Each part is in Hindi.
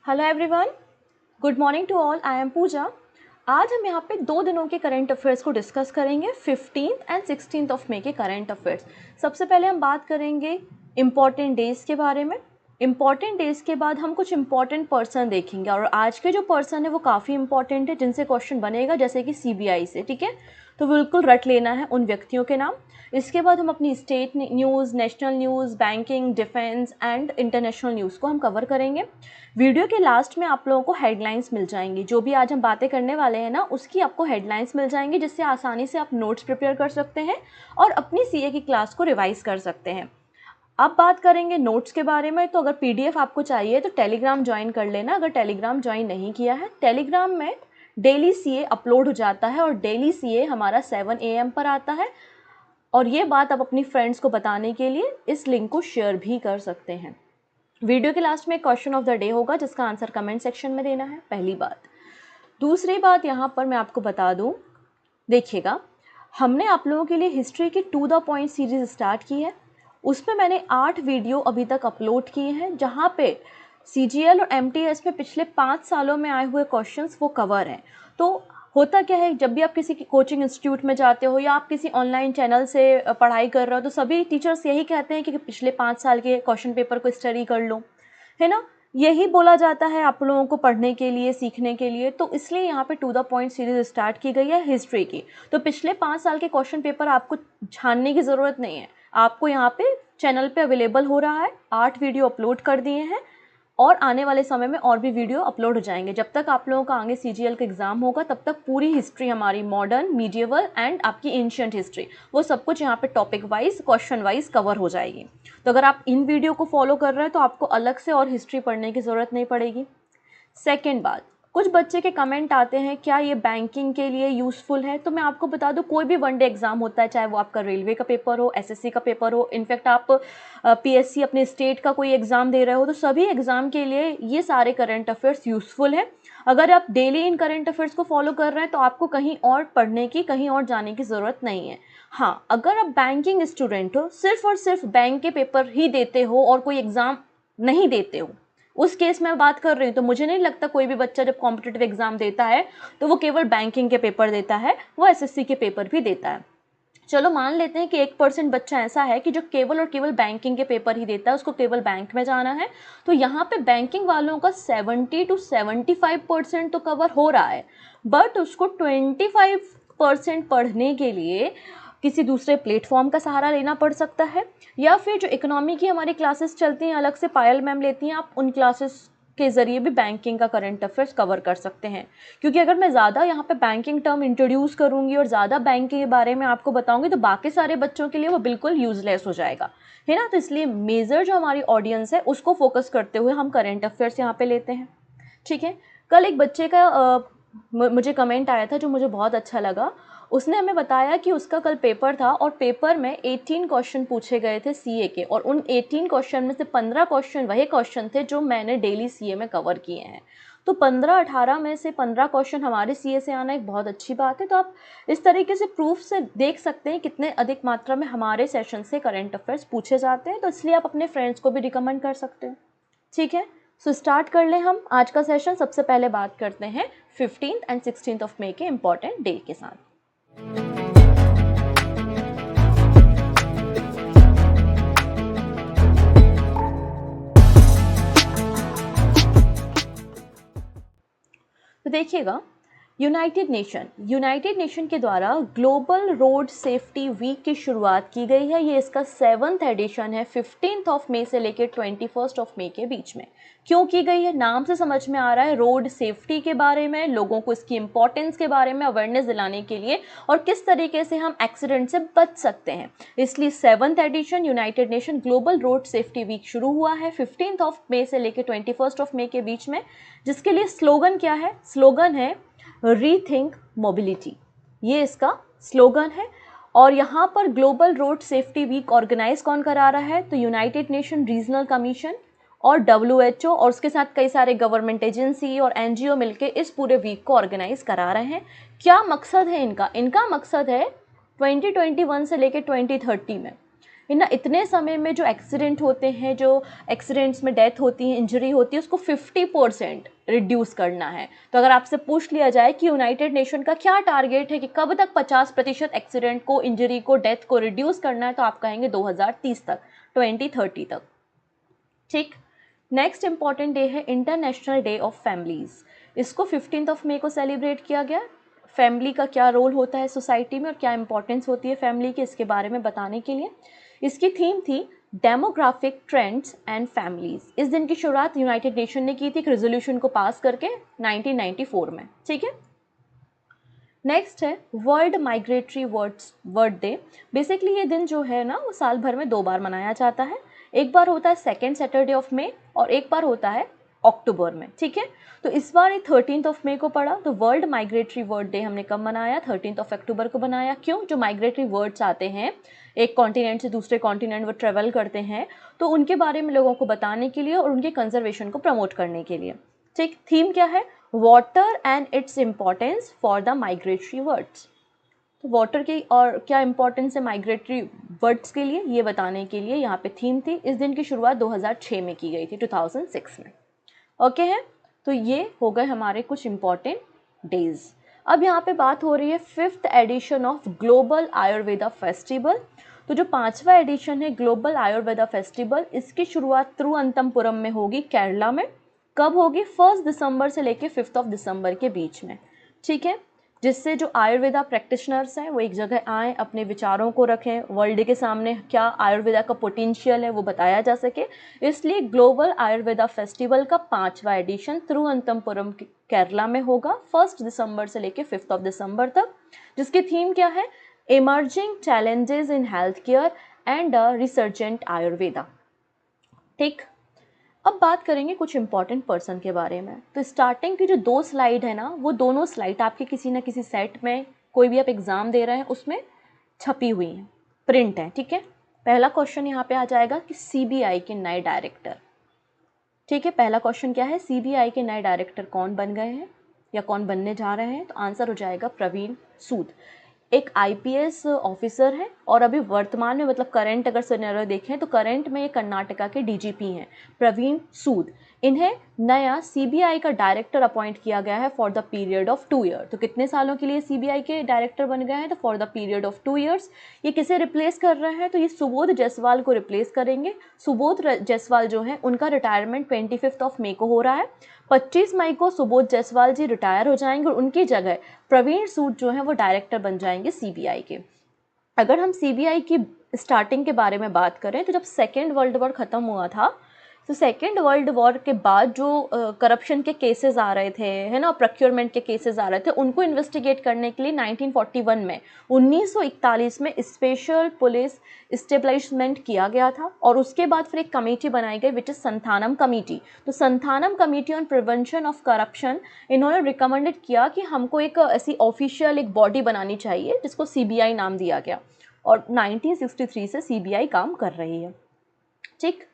Hello everyone, good morning to all. I am Pooja. आज हम यहाँ पे 2 दिनों के करंट अफेयर्स को डिस्कस करेंगे, 15th and 16th of May के करंट अफेयर्स। सबसे पहले हम बात करेंगे इम्पॉर्टेंट डेज़ के बारे में। इम्पॉर्टेंट डेज़ के बाद हम कुछ इम्पॉर्टेंट पर्सन देखेंगे और आज के जो पर्सन है वो काफ़ी इंपॉर्टेंट है जिनसे क्वेश्चन बनेगा, जैसे कि CBI से। ठीक है, तो बिल्कुल रट लेना है उन व्यक्तियों के नाम। इसके बाद हम अपनी state news, national news, banking, defence and international news को हम कवर करेंगे। वीडियो के लास्ट में आप लोगों को हेडलाइंस मिल जाएंगी। जो भी आज हम बातें करने वाले हैं ना, उसकी आपको हेडलाइंस मिल जाएंगी, जिससे आसानी से आप नोट्स प्रिपेयर कर सकते हैं और अपनी CA की क्लास को रिवाइज कर सकते हैं। अब बात करेंगे नोट्स के बारे में। तो अगर PDF आपको चाहिए तो टेलीग्राम ज्वाइन कर लेना। अगर टेलीग्राम ज्वाइन नहीं किया है, टेलीग्राम में डेली CA अपलोड हो जाता है और डेली CA हमारा 7 AM पर आता है। और ये बात आप अपनी फ्रेंड्स को बताने के लिए इस लिंक को शेयर भी कर सकते हैं। वीडियो के लास्ट में क्वेश्चन ऑफ द डे होगा, जिसका आंसर कमेंट सेक्शन में देना है, पहली बात। दूसरी बात यहाँ पर मैं आपको बता दूँ, देखिएगा, हमने आप लोगों के लिए हिस्ट्री की to the point series start की है। उसमें मैंने 8 वीडियो अभी तक अपलोड किए हैं, जहाँ पे CGL और MTS में पिछले 5 सालों में आए हुए क्वेश्चंस वो कवर हैं। तो होता क्या है, जब भी आप किसी कोचिंग इंस्टीट्यूट में जाते हो या आप किसी ऑनलाइन चैनल से पढ़ाई कर रहे हो, तो सभी टीचर्स यही कहते हैं कि पिछले 5 साल के क्वेश्चन पेपर को स्टडी कर लो, है ना। यही बोला जाता है आप लोगों को पढ़ने के लिए, सीखने के लिए। तो इसलिए यहाँ पे to the point series start की गई है हिस्ट्री की। तो पिछले 5 साल के क्वेश्चन पेपर आपको छानने की ज़रूरत नहीं है, आपको यहाँ पे चैनल पे अवेलेबल हो रहा है। 8 वीडियो अपलोड कर दिए हैं और आने वाले समय में और भी वीडियो अपलोड हो जाएंगे। जब तक आप लोगों का आगे CGL का एग्जाम होगा, तब तक पूरी हिस्ट्री हमारी, मॉडर्न, मीडिएवल एंड आपकी एंशिएंट हिस्ट्री, वो सब कुछ यहाँ पे topic wise, question wise cover हो जाएगी। तो अगर आप इन वीडियो को फॉलो कर रहे हैं तो आपको अलग से और हिस्ट्री पढ़ने की ज़रूरत नहीं पड़ेगी। सेकेंड बात, कुछ बच्चे के कमेंट आते हैं क्या ये बैंकिंग के लिए यूज़फुल है। तो मैं आपको बता दूं, कोई भी वनडे एग्जाम होता है, चाहे वो आपका रेलवे का पेपर हो, SSC का पेपर हो, इनफैक्ट आप PSC अपने स्टेट का कोई एग्ज़ाम दे रहे हो, तो सभी एग्ज़ाम के लिए ये सारे करंट अफेयर्स यूज़फुल है। अगर आप डेली इन करंट अफेयर्स को फॉलो कर रहे हैं तो आपको कहीं और पढ़ने की, कहीं और जाने की ज़रूरत नहीं है। हाँ, अगर आप बैंकिंग स्टूडेंट हो, सिर्फ और सिर्फ बैंक के पेपर ही देते हो और कोई एग्ज़ाम नहीं देते हो, उस केस में बात कर रही हूँ, तो मुझे नहीं लगता कोई भी बच्चा जब कॉम्पिटिटिव एग्जाम देता है तो वो केवल बैंकिंग के पेपर देता है, वो SSC के पेपर भी देता है। चलो मान लेते हैं कि 1% बच्चा ऐसा है कि जो केवल और केवल बैंकिंग के पेपर ही देता है, उसको केवल बैंक में जाना है। तो यहाँ पे बैंकिंग वालों का 70 to 75% तो कवर हो रहा है, बट उसको 25% पढ़ने के लिए किसी दूसरे प्लेटफॉर्म का सहारा लेना पड़ सकता है, या फिर जो इकोनॉमी की हमारी क्लासेस चलती हैं, अलग से पायल मैम लेती हैं, आप उन क्लासेस के ज़रिए भी बैंकिंग का करंट अफेयर्स कवर कर सकते हैं। क्योंकि अगर मैं ज़्यादा यहाँ पे बैंकिंग टर्म इंट्रोड्यूस करूँगी और ज़्यादा बैंक के बारे में आपको बताऊँगी, तो बाकी सारे बच्चों के लिए वो बिल्कुल यूजलेस हो जाएगा, है ना। तो इसलिए मेजर जो हमारी ऑडियंस है उसको फोकस करते हुए हम करंट अफेयर्स यहाँ पे लेते हैं। ठीक है, कल एक बच्चे का मुझे कमेंट आया था जो मुझे बहुत अच्छा लगा। उसने हमें बताया कि उसका कल पेपर था और पेपर में 18 क्वेश्चन पूछे गए थे CA के, और उन 18 क्वेश्चन में से 15 क्वेश्चन वही क्वेश्चन थे जो मैंने डेली CA में कवर किए हैं। तो 15-18 में से 15 क्वेश्चन हमारे CA से आना एक बहुत अच्छी बात है। तो आप इस तरीके से प्रूफ से देख सकते हैं कितने अधिक मात्रा में हमारे सेशन से करंट अफेयर्स पूछे जाते हैं। तो इसलिए आप अपने फ्रेंड्स को भी रिकमेंड कर सकते हैं। ठीक है, सो स्टार्ट कर लें हम आज का सेशन। सबसे पहले बात करते हैं 15th and 16th of May के इम्पॉर्टेंट डे के साथ। तो देखिएगा, यूनाइटेड नेशन के द्वारा ग्लोबल रोड सेफ्टी वीक की शुरुआत की गई है। ये इसका 7th एडिशन है, 15th ऑफ मई से लेकर 21st ऑफ मई के बीच में। क्यों की गई है, नाम से समझ में आ रहा है, रोड सेफ्टी के बारे में, लोगों को इसकी इंपॉर्टेंस के बारे में अवेयरनेस दिलाने के लिए और किस तरीके से हम एक्सीडेंट से बच सकते हैं। इसलिए 7th edition united nation global road safety week शुरू हुआ है 15th ऑफ मई से लेकर 21st ऑफ मई के बीच में, जिसके लिए स्लोगन क्या है, स्लोगन है रीथिंक मोबिलिटी, ये इसका स्लोगन है। और यहाँ पर global road safety week organise कौन करा रहा है, तो यूनाइटेड नेशन रीजनल कमीशन और WHO और उसके साथ कई सारे गवर्नमेंट एजेंसी और NGO मिलके इस पूरे वीक को ऑर्गेनाइज करा रहे हैं। क्या मकसद है इनका, इनका मकसद है 2021 से लेकर 2030 में ना इतने समय में जो एक्सीडेंट होते हैं, जो एक्सीडेंट्स में डेथ होती है, इंजरी होती है, उसको 50% रिड्यूस करना है। तो अगर आपसे पूछ लिया जाए कि यूनाइटेड नेशन का क्या टारगेट है कि कब तक 50% एक्सीडेंट को, इंजरी को, डेथ को रिड्यूस करना है, तो आप कहेंगे 2030 तक, 2030 तक। ठीक। नेक्स्ट इंपॉर्टेंट डे है इंटरनेशनल डे ऑफ फैमिलीज़। इसको 15 मई को सेलिब्रेट किया गया। फैमिली का क्या रोल होता है सोसाइटी में और क्या इंपॉर्टेंस होती है फैमिली की, इसके बारे में बताने के लिए। इसकी थीम थी डेमोग्राफिक ट्रेंड्स एंड फैमिलीज। इस दिन की शुरुआत यूनाइटेड नेशन ने की थी एक रेजोल्यूशन को पास करके 1994 में। ठीक है। नेक्स्ट है world migratory word day. Basically ये दिन जो है ना वो साल भर में 2 बार मनाया जाता है। एक बार होता है सेकेंड सैटरडे ऑफ मई और एक बार होता है अक्टूबर में। ठीक है। तो इस बार ये 13 मई को पड़ा। तो वर्ल्ड माइग्रेटरी वर्ड डे हमने कब मनाया? 13 अक्टूबर को बनाया। क्यों? जो माइग्रेटरी वर्ड्स आते हैं एक कॉन्टिनेंट से दूसरे कॉन्टिनेंट वो ट्रेवल करते हैं, तो उनके बारे में लोगों को बताने के लिए और उनके कंजर्वेशन को प्रमोट करने के लिए। ठीक। थीम क्या है? Water and it's importance for the migratory words. तो वाटर की और क्या इंपॉर्टेंस है माइग्रेटरी वर्ड्स के लिए, ये बताने के लिए यहाँ पे थीम थी। इस दिन की शुरुआत 2006 में की गई थी, 2006 में। ओके है। तो ये हो गए हमारे कुछ इंपॉर्टेंट डेज। अब यहाँ पे बात हो रही है 5th edition of global Ayurveda festival. तो जो 5वां एडिशन है ग्लोबल आयुर्वेदा फेस्टिवल, इसकी शुरुआत तिरुवनंतपुरम में होगी, केरला में। कब होगी? 1 दिसंबर से लेके 5 दिसंबर के बीच में। ठीक है। जिससे जो आयुर्वेदा प्रैक्टिशनर्स हैं वो एक जगह आएँ, अपने विचारों को रखें, वर्ल्ड के सामने क्या आयुर्वेदा का पोटेंशियल है वो बताया जा सके। इसलिए ग्लोबल आयुर्वेदा फेस्टिवल का 5वां एडिशन तिरुवनंतपुरम केरला में होगा 1 दिसंबर से लेके 5 दिसंबर तक। जिसकी थीम क्या है? Emerging challenges in health care and resurgent Ayurveda. ठीक। अब बात करेंगे कुछ इंपॉर्टेंट पर्सन के बारे में। तो स्टार्टिंग की जो 2 स्लाइड है ना, वो दोनों स्लाइड आपके किसी ना किसी सेट में, कोई भी आप एग्ज़ाम दे रहे हैं उसमें छपी हुई हैं, प्रिंट है। ठीक है। पहला क्वेश्चन यहाँ पे आ जाएगा कि सीबीआई के नए डायरेक्टर। ठीक है। पहला क्वेश्चन क्या है? सीबीआई के नए डायरेक्टर कौन बन गए हैं या कौन बनने जा रहे हैं? तो आंसर हो जाएगा प्रवीण सूद। एक आईपीएस ऑफिसर है और अभी वर्तमान में, मतलब करंट अगर सिनेरियो देखें तो करंट में ये कर्नाटका के डीजीपी हैं, प्रवीण सूद। इन्हें नया सीबीआई का डायरेक्टर अपॉइंट किया गया है for the period of 2 year. तो कितने सालों के लिए सीबीआई के डायरेक्टर बन गए हैं? तो for the period of 2 years. ये किसे रिप्लेस कर रहे हैं? तो ये सुबोध जायसवाल को रिप्लेस करेंगे। सुबोध जायसवाल जो है उनका रिटायरमेंट 25 मई को हो रहा है। 25 मई को सुबोध जायसवाल जी रिटायर हो जाएंगे और उनकी जगह प्रवीण सूद जो है वो डायरेक्टर बन जाएंगे सीबीआई के। अगर हम सीबीआई की स्टार्टिंग के बारे में बात करें तो जब सेकेंड वर्ल्ड वॉर ख़त्म हुआ था, तो सेकेंड वर्ल्ड वॉर के बाद जो करप्शन के केसेस आ रहे थे, है ना, प्रोक्योरमेंट के केसेस आ रहे थे, उनको इन्वेस्टिगेट करने के लिए 1941 में 1941 में स्पेशल पुलिस इस्टेब्लिशमेंट किया गया था। और उसके बाद फिर एक कमेटी बनाई गई विच इज़ संथानम कमेटी। तो Santhanam committee on prevention of corruption, इन्होंने रिकमेंडेड किया कि हमको एक ऐसी ऑफिशियल एक बॉडी बनानी चाहिए जिसको सीबीआई नाम दिया गया, और 1963 से सीबीआई काम कर रही है। ठीक।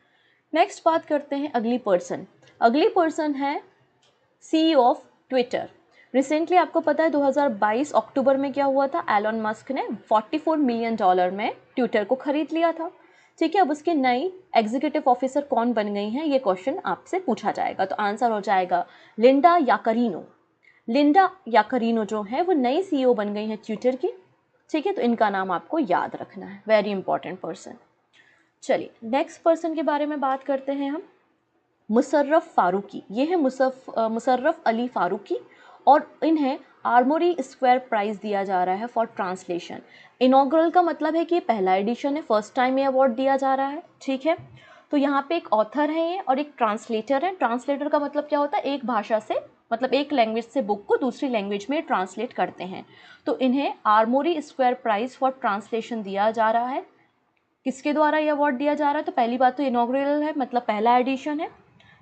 नेक्स्ट बात करते हैं अगली पर्सन। अगली पर्सन है सीईओ ऑफ ट्विटर। रिसेंटली आपको पता है 2022 अक्टूबर में क्या हुआ था? एलन मस्क ने $44 मिलियन में ट्विटर को खरीद लिया था। ठीक है। अब उसके नई एग्जीक्यूटिव ऑफिसर कौन बन गई हैं, ये क्वेश्चन आपसे पूछा जाएगा। तो आंसर हो जाएगा लिंडा याकारिनो। लिंडा याकारिनो जो है वो नई सीईओ बन गई हैं ट्विटर की। ठीक है। तो इनका नाम आपको याद रखना है, वेरी इंपॉर्टेंट पर्सन। चलिए नेक्स्ट पर्सन के बारे में बात करते हैं हम, मुशर्रफ फारूकी। ये है मुशर्रफ अली फारूकी और इन्हें आर्मोरी स्क्वायर प्राइज़ दिया जा रहा है फॉर ट्रांसलेशन। इनॉग्रल का मतलब है कि ये पहला एडिशन है, फर्स्ट टाइम ये अवार्ड दिया जा रहा है। ठीक है। तो यहाँ पे एक ऑथर है ये और एक ट्रांसलेटर है। ट्रांसलेटर का मतलब क्या होता है? एक भाषा से, मतलब एक लैंग्वेज से बुक को दूसरी लैंग्वेज में ट्रांसलेट करते हैं। तो इन्हें Armori square prize for translation दिया जा रहा है। किसके द्वारा ये अवार्ड दिया जा रहा है? तो पहली बात तो इनॉग्रल है, मतलब पहला एडिशन है।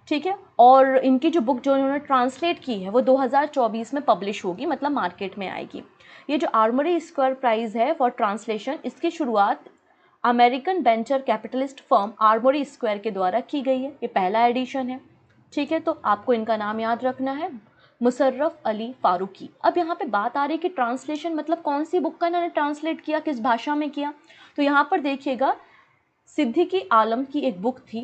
ठीक है। और इनकी जो बुक जो इन्होंने ट्रांसलेट की है वो 2024 में पब्लिश होगी, मतलब मार्केट में आएगी। ये जो आर्मोरी स्क्वायर प्राइज़ है फॉर ट्रांसलेशन, इसकी शुरुआत American venture capitalist firm Armori square के द्वारा की गई है। ये पहला एडिशन है। ठीक है। तो आपको इनका नाम याद रखना है, मुशर्रफ अली फारूकी। अब यहाँ पे बात आ रही है कि ट्रांसलेशन मतलब कौन सी बुक का इन्होंने ट्रांसलेट किया, किस भाषा में किया। तो यहाँ पर देखिएगा सिद्दीकी आलम की एक बुक थी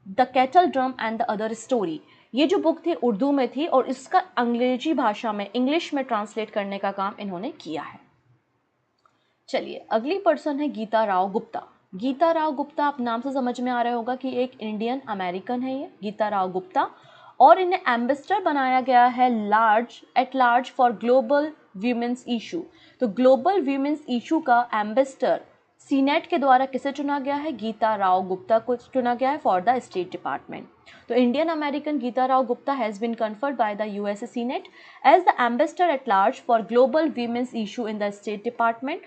the cattle drum and the other story. ये जो बुक थी उर्दू में थी और इसका अंग्रेजी भाषा में, इंग्लिश में ट्रांसलेट करने का काम इन्होंने किया है। चलिए अगली पर्सन है गीता राव गुप्ता। गीता राव गुप्ता, आप नाम से समझ में आ रहा होगा कि एक इंडियन अमेरिकन है ये गीता राव गुप्ता, और इन्हें एम्बेसडर बनाया गया है eight large for global women's issue. तो ग्लोबल वीमेंस इशू का एम्बेसडर सीनेट के द्वारा किसे चुना गया है? गीता राव गुप्ता को चुना गया है फॉर द स्टेट डिपार्टमेंट। तो Indian American Geeta Rao Gupta has been confirmed by the US senate as the ambassador at large for global women's issue in the state department.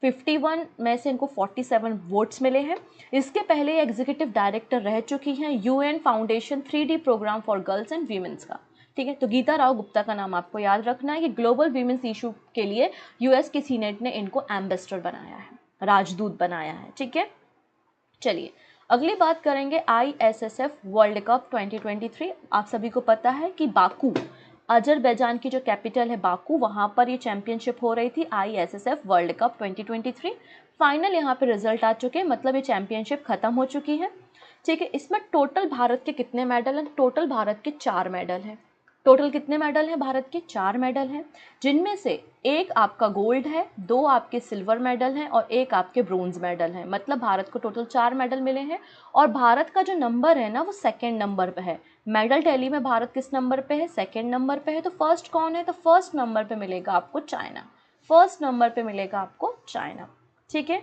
51 में से इनको 47 वोट्स मिले हैं। इसके पहले एग्जीक्यूटिव डायरेक्टर रह चुकी हैं UN foundation 3D programme for girls and women's का। ठीक है, तो गीता राव गुप्ता का नाम आपको याद रखना है कि ग्लोबल वीमेंस इशू के लिए यूएस के सीनेट ने इनको एम्बेसडर बनाया है, राजदूत बनाया है। ठीक है, चलिए अगली बात करेंगे ISSF वर्ल्ड कप 2023। आप सभी को पता है कि बाकू, अजरबैजान की जो कैपिटल है बाकू, वहाँ पर ये चैंपियनशिप हो रही थी ISSF वर्ल्ड कप 2023। फाइनल यहाँ पे रिजल्ट आ चुके हैं, मतलब ये चैंपियनशिप खत्म हो चुकी है। ठीक है, इसमें टोटल भारत के कितने मेडल हैं? टोटल भारत के 4 मेडल हैं। टोटल कितने मेडल हैं भारत के? 4 मेडल हैं, जिनमें से एक आपका गोल्ड है, 2 आपके सिल्वर मेडल हैं और 1 आपके ब्रोंज मेडल हैं। मतलब भारत को टोटल 4 मेडल मिले हैं। और भारत का जो नंबर है ना वो 2nd नंबर पे है। मेडल टैली में भारत किस नंबर पे है? 2nd नंबर पे है। तो फर्स्ट कौन है? तो फर्स्ट नंबर पे मिलेगा आपको चाइना। फर्स्ट नंबर पे मिलेगा आपको चाइना। ठीक है,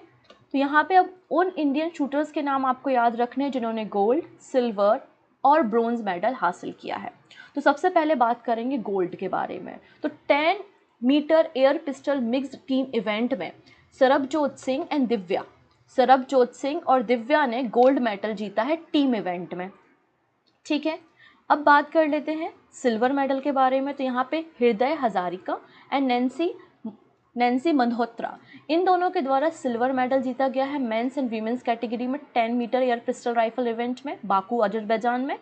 तो यहाँ पे अब उन इंडियन शूटर्स के नाम आपको याद रखने हैं जिन्होंने गोल्ड, सिल्वर और ब्रोंज मेडल हासिल किया है। तो सबसे पहले बात करेंगे गोल्ड के बारे में। तो 10 metre air pistol mixed team event में सरबजोत सिंह और दिव्या ने गोल्ड मेडल जीता है टीम इवेंट में। ठीक है, अब बात कर लेते हैं सिल्वर मेडल के बारे में। तो यहाँ पे हृदय हजारिका एंड नैन्सी मल्होत्रा, इन दोनों के द्वारा सिल्वर मेडल जीता गया है मेंस एंड वीमेंस कैटेगरी में 10 metre air pistol rifle event में बाकू अजरबैजान में।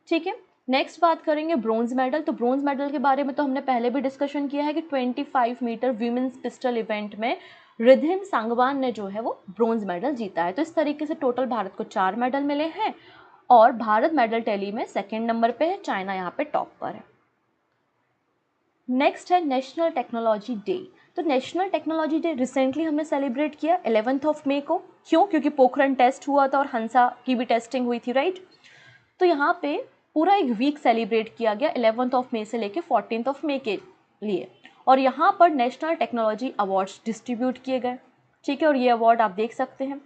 ठीक है, नेक्स्ट बात करेंगे ब्रोंज मेडल। तो ब्रोंज मेडल के बारे में तो हमने पहले भी डिस्कशन किया है कि 25 मीटर वीमेंस पिस्टल इवेंट में रिधिम सांगवान ने जो है वो ब्रोंज मेडल जीता है। तो इस तरीके से टोटल भारत को 4 मेडल मिले हैं और भारत मेडल टैली में 2nd नंबर पे है, चाइना यहाँ पे टॉप पर है। नेक्स्ट है नेशनल टेक्नोलॉजी डे। तो नेशनल टेक्नोलॉजी डे रिसेंटली हमने सेलिब्रेट किया 11 मई को। क्यों? क्योंकि पोखरण टेस्ट हुआ था और हंसा की भी टेस्टिंग हुई थी, राइट। तो यहाँ पे पूरा एक वीक सेलिब्रेट किया गया 11 मई से लेके 14 मई के लिए, और यहाँ पर नेशनल टेक्नोलॉजी अवार्ड्स डिस्ट्रीब्यूट किए गए। ठीक है, और ये अवार्ड आप देख सकते हैं।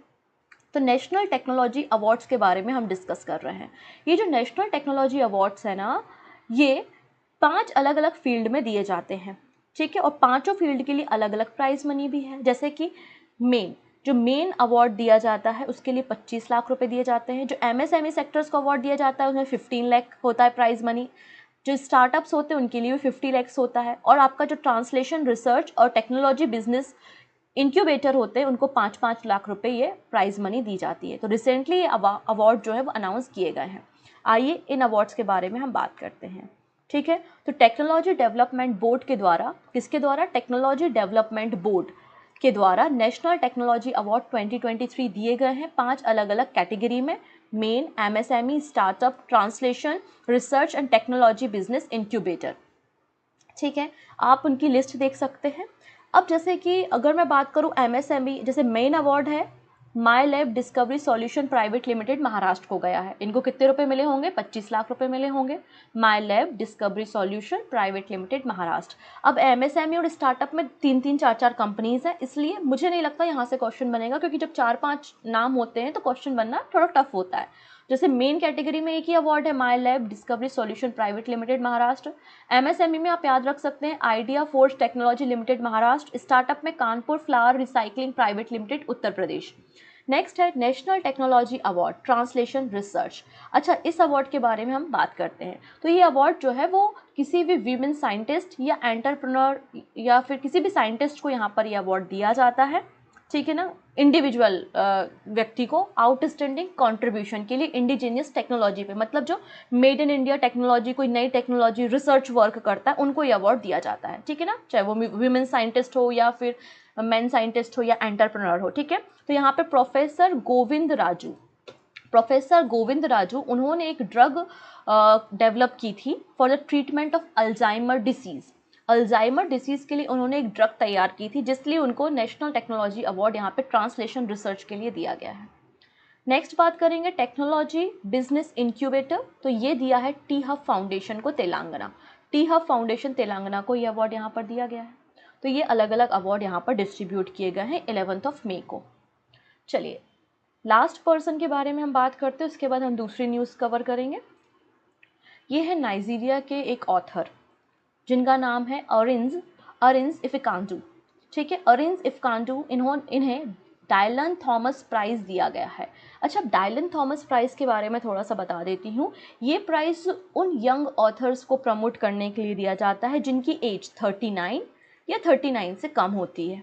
तो नेशनल टेक्नोलॉजी अवार्ड्स के बारे में हम डिस्कस कर रहे हैं। ये जो नेशनल टेक्नोलॉजी अवार्ड्स है ना, ये 5 अलग अलग फील्ड में दिए जाते हैं। ठीक है, और 5 फील्ड के लिए अलग अलग प्राइज मनी भी है। जैसे कि जो मेन अवार्ड दिया जाता है उसके लिए 25 लाख रुपए दिए जाते हैं। जो MSME सेक्टर्स को अवार्ड दिया जाता है उसमें 15 लाख होता है प्राइज मनी। जो स्टार्टअप्स होते हैं उनके लिए भी 50 लाख होता है। और आपका जो ट्रांसलेशन, रिसर्च और टेक्नोलॉजी बिजनेस इंक्यूबेटर होते हैं उनको 5-5 लाख रुपए ये प्राइज मनी दी जाती है। तो रिसेंटली ये अवार्ड जो है वो अनाउंस किए गए हैं। आइए इन अवार्ड्स के बारे में हम बात करते हैं। ठीक है, तो टेक्नोलॉजी डेवलपमेंट बोर्ड के द्वारा, किसके द्वारा? टेक्नोलॉजी डेवलपमेंट बोर्ड के द्वारा नेशनल टेक्नोलॉजी अवार्ड 2023 दिए गए हैं 5 अलग अलग कैटेगरी में। Main, MSME, startup, translation, research and technology business incubator. ठीक है, आप उनकी लिस्ट देख सकते हैं। अब जैसे कि अगर मैं बात करूं MSME, जैसे मेन अवार्ड है my lab discovery solution private limited, Maharashtra को गया है। इनको कितने रुपए मिले होंगे? 25 लाख रुपए मिले होंगे। My lab discovery solution private limited, Maharashtra. अब MSME और स्टार्टअप में 3-3, 4-4 कंपनीज हैं, इसलिए मुझे नहीं लगता यहाँ से क्वेश्चन बनेगा, क्योंकि जब 4-5 नाम होते हैं तो क्वेश्चन बनना थोड़ा टफ होता है। जैसे मेन कैटेगरी में एक ही अवार्ड है my lab discovery solution private limited, Maharashtra. MSME में आप याद रख सकते हैं idea force technology limited, Maharashtra. Startup में Kanpur flower recycling private limited, Uttar Pradesh. Next है national technology award translation research. अच्छा, इस अवार्ड के बारे में हम बात करते हैं। तो ये अवार्ड जो है वो किसी भी वीमेन साइंटिस्ट या एंटरप्रेन्योर या फिर किसी भी साइंटिस्ट को यहाँ पर ये अवार्ड दिया जाता है। ठीक है ना, इंडिविजुअल व्यक्ति को आउटस्टैंडिंग कंट्रीब्यूशन के लिए इंडिजीनियस टेक्नोलॉजी पे, मतलब जो मेड इन इंडिया टेक्नोलॉजी, कोई नई टेक्नोलॉजी रिसर्च वर्क करता है, उनको ये अवार्ड दिया जाता है। ठीक है ना, चाहे वो वीमेन साइंटिस्ट हो या फिर मैन साइंटिस्ट हो या एंटरप्रेन्योर हो, ठीक है। तो यहाँ पे प्रोफेसर गोविंद राजू उन्होंने एक ड्रग डेवलप की थी for the treatment of Alzheimer disease के लिए उन्होंने एक ड्रग तैयार की थी, जिसलिए उनको नेशनल टेक्नोलॉजी अवार्ड यहाँ पे ट्रांसलेशन रिसर्च के लिए दिया गया है। नेक्स्ट बात करेंगे टेक्नोलॉजी बिजनेस इंक्यूबेटर, तो ये दिया है टी हब फाउंडेशन को तेलंगाना को ये अवार्ड यहाँ पर दिया गया है। तो ये अलग अलग अवार्ड यहाँ पर डिस्ट्रीब्यूट किए गए हैं 11 मई को। चलिए लास्ट पर्सन के बारे में हम बात करते हैं, उसके बाद हम दूसरी न्यूज़ कवर करेंगे। ये है नाइजीरिया के एक ऑथर जिनका नाम है अरिंज इफिकांडू, ठीक है। अरिंज इफिकांडू इन्हें डायलन थॉमस प्राइज़ दिया गया है। अच्छा, डायलन थॉमस प्राइज़ के बारे में थोड़ा सा बता देती हूँ। ये प्राइज़ उन यंग ऑथर्स को प्रमोट करने के लिए दिया जाता है जिनकी एज 39 या 39 से कम होती है,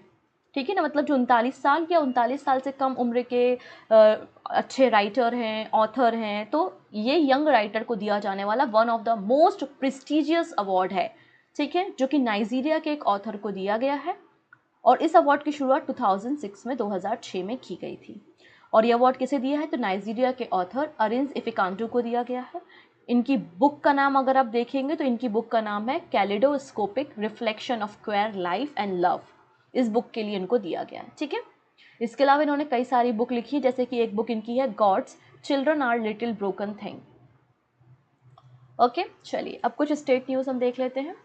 ठीक है ना। मतलब जो 39 साल या 39 साल से कम उम्र के अच्छे राइटर हैं, ऑथर हैं, तो ये यंग राइटर को दिया जाने वाला one of the most prestigious award है, ठीक है, जो कि नाइजीरिया के एक ऑथर को दिया गया है। और इस अवार्ड की शुरुआत 2006 में की गई थी। और ये अवार्ड किसे दिया है, तो नाइजीरिया के ऑथर अरिंज इफिकांडू को दिया गया है। इनकी बुक का नाम अगर आप देखेंगे तो इनकी बुक का नाम है kaleidoscopic reflection of queer life and love. इस बुक के लिए इनको दिया गया है, ठीक है। इसके अलावा इन्होंने कई सारी बुक लिखी है, जैसे कि एक बुक इनकी है God's children are little broken thing. Okay, चलिए अब कुछ स्टेट न्यूज़ हम देख लेते हैं।